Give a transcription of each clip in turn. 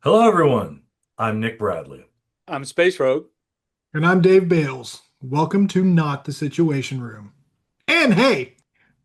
Hello, everyone. I'm Nick Bradley. I'm Space Rogue. And I'm Dave Bales. Welcome to Not the Situation Room. And hey,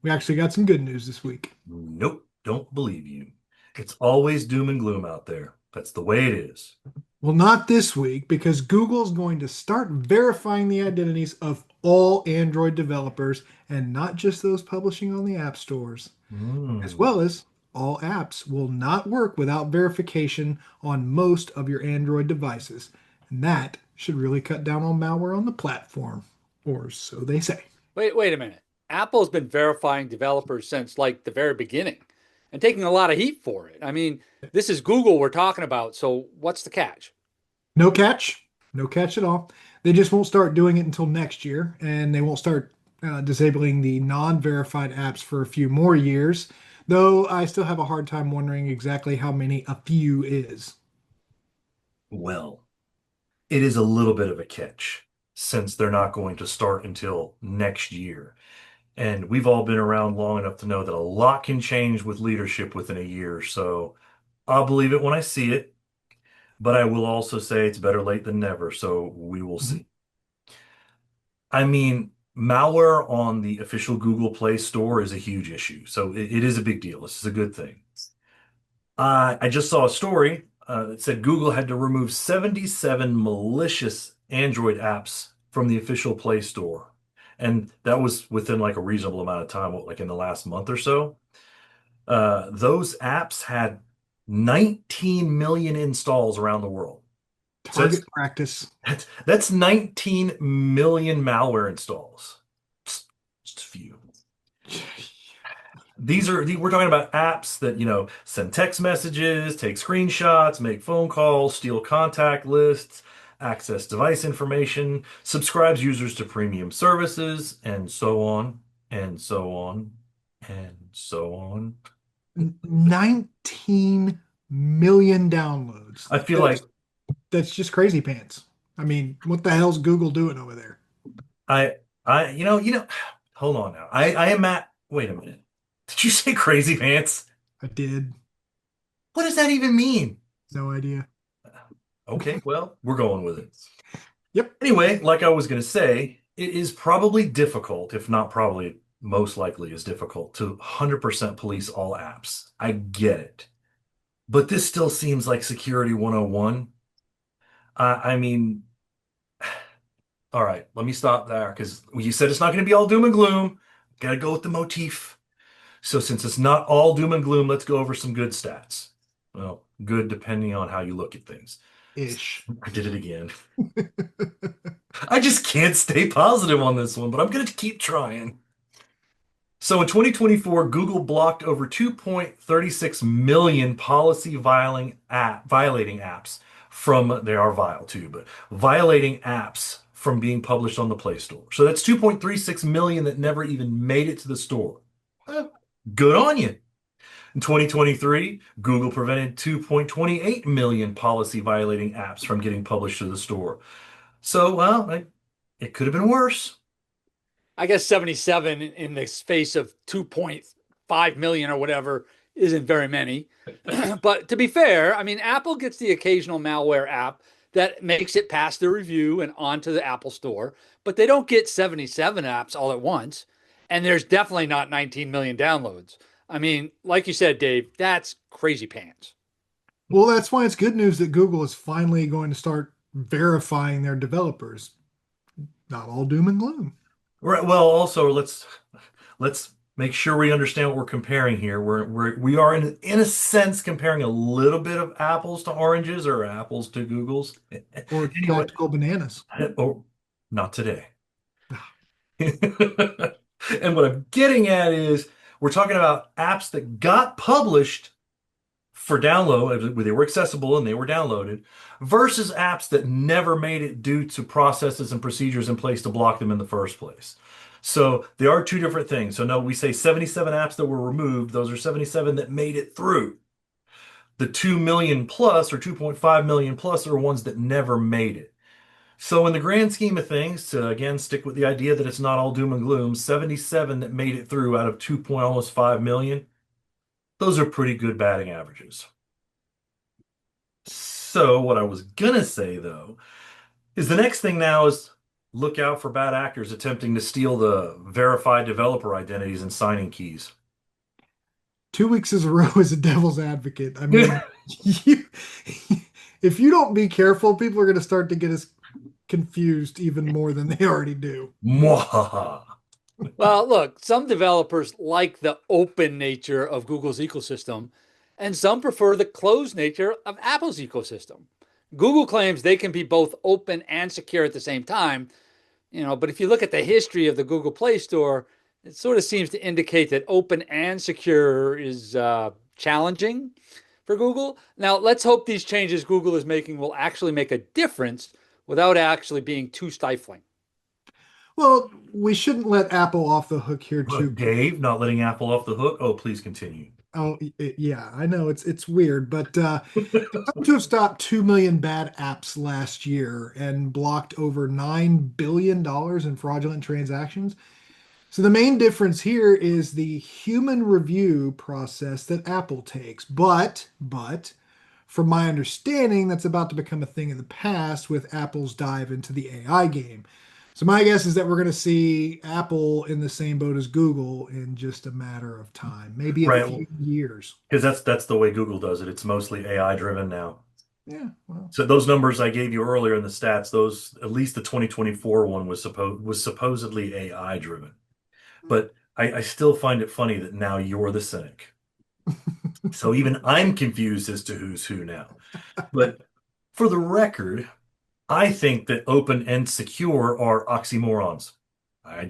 we actually got some good news this week. Nope, don't believe you. It's always doom and gloom out there. That's the way it is. Well, not this week because Google's going to start verifying the identities of all Android developers and not just those publishing on the app stores, as Hmm. well as all apps will not work without verification on most of your Android devices. And that should really cut down on malware on the platform, or so they say. Wait a minute. Apple's been verifying developers since like the very beginning and taking a lot of heat for it. I mean, this is Google we're talking about, so what's the catch? No catch, no catch at all. They just won't start doing it until next year, and they won't start disabling the non-verified apps for a few more years. Though I still have a hard time wondering exactly how many a few is. Well, it is a little bit of a catch since they're not going to start until next year. And we've all been around long enough to know that a lot can change with leadership within a year. So I'll believe it when I see it, but I will also say it's better late than never. So we will Mhm. see. I mean, malware on the official Google Play Store is a huge issue. So it is a big deal. This is a good thing. I just saw a story that said Google had to remove 77 malicious Android apps from the official Play Store. And that was within like a reasonable amount of time, like in the last month or so. Those apps had 19 million installs around the world. So Target practice. that's 19 million malware installs. Just a few. We're talking about apps that, send text messages, take screenshots, make phone calls, steal contact lists, access device information, subscribes users to premium services, and so on, and so on, and so on. 19 million downloads. I feel That's like that's just crazy pants. I mean, what the hell's Google doing over there? I hold on now. I am at, wait a minute. Did you say crazy pants? I did. What does that even mean? No idea. Okay, well, we're going with it. Yep. Anyway, like I was going to say, it is probably difficult, if not probably most likely is difficult, to 100% police all apps. I get it. But this still seems like Security 101. I mean, all right, let me stop there because you said it's not going to be all doom and gloom. Got to go with the motif. So since it's not all doom and gloom, let's go over some good stats. Well, good depending on how you look at things. Ish. I did it again. I just can't stay positive on this one, but I'm going to keep trying. So in 2024, Google blocked over 2.36 million violating apps from, they are vile too, but violating apps from being published on the Play Store. So that's 2.36 million that never even made it to the store. Eh, Good on you. In 2023, Google prevented 2.28 million policy violating apps from getting published to the store. So, well, it could have been worse. I guess 77 in the space of 2.5 million or whatever isn't very many. But to be fair, I mean, Apple gets the occasional malware app that makes it past the review and onto the Apple Store, but they don't get 77 apps all at once. And there's definitely not 19 million downloads. I mean, like you said, Dave, that's crazy pants. Well, that's why it's good news that Google is finally going to start verifying their developers. Not all doom and gloom. Right. Well, also let's make sure we understand what we're comparing here. We are in a sense comparing a little bit of apples to oranges or apples to Googles. Or Anyway, tactical bananas. oh, not today. And what I'm getting at is we're talking about apps that got published for download, they were accessible and they were downloaded, versus apps that never made it due to processes and procedures in place to block them in the first place. So they are two different things. So no, we say 77 apps that were removed. Those are 77 that made it through. The 2 million plus or 2.5 million plus are ones that never made it. So in the grand scheme of things, to again stick with the idea that it's not all doom and gloom, 77 that made it through out of 2 point almost 5 million, those are pretty good batting averages. So what I was gonna say though is the next thing now is look out for bad actors attempting to steal the verified developer identities and signing keys. 2 weeks as a row as a devil's advocate. I mean, you, if you don't be careful, people are going to start to get us confused even more than they already do. Mwahaha. Well, look, some developers like the open nature of Google's ecosystem, and some prefer the closed nature of Apple's ecosystem. Google claims they can be both open and secure at the same time, but if you look at the history of the Google Play Store, it sort of seems to indicate that open and secure is challenging for Google. Now, let's hope these changes Google is making will actually make a difference without actually being too stifling. Well, we shouldn't let Apple off the hook here too. But Dave, not letting Apple off the hook. Oh, please continue. Oh, yeah, I know it's weird, but they claim to have stopped 2 million bad apps last year and blocked over $9 billion in fraudulent transactions. So the main difference here is the human review process that Apple takes. But from my understanding, that's about to become a thing of the past with Apple's dive into the AI game. So my guess is that we're going to see Apple in the same boat as Google in just a matter of time, maybe a Right. few years. Because that's the way Google does it. It's mostly AI driven now. Yeah, well, So those numbers I gave you earlier in the stats, those at least the 2024 one was supposedly AI driven. But I still find it funny that now you're the cynic. So even I'm confused as to who's who now. But for the record, I think that open and secure are oxymorons. I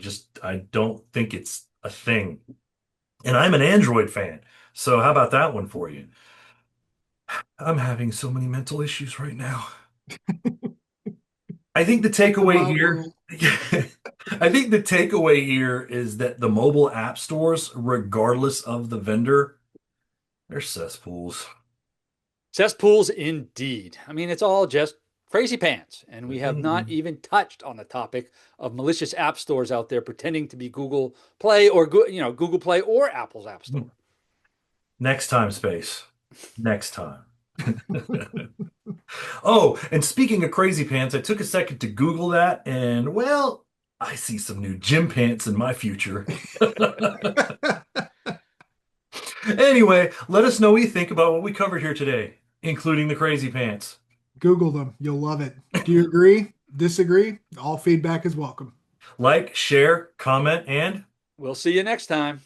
don't think it's a thing. And I'm an Android fan. So how about that one for you? I'm having so many mental issues right now. I think the takeaway Well, here, I think the takeaway here is that the mobile app stores, regardless of the vendor, they're cesspools. Cesspools indeed. I mean, it's all just crazy pants. And we have not Mhm. even touched on the topic of malicious app stores out there pretending to be Google Play or Google Play or Apple's App Store. Next time, Space. Next time. Oh, and speaking of crazy pants, I took a second to Google that, and well, I see some new gym pants in my future. Anyway, let us know what you think about what we covered here today, including the crazy pants. Google them. You'll love it. Do you agree? Disagree? All feedback is welcome. Like, share, comment, and We'll see you next time.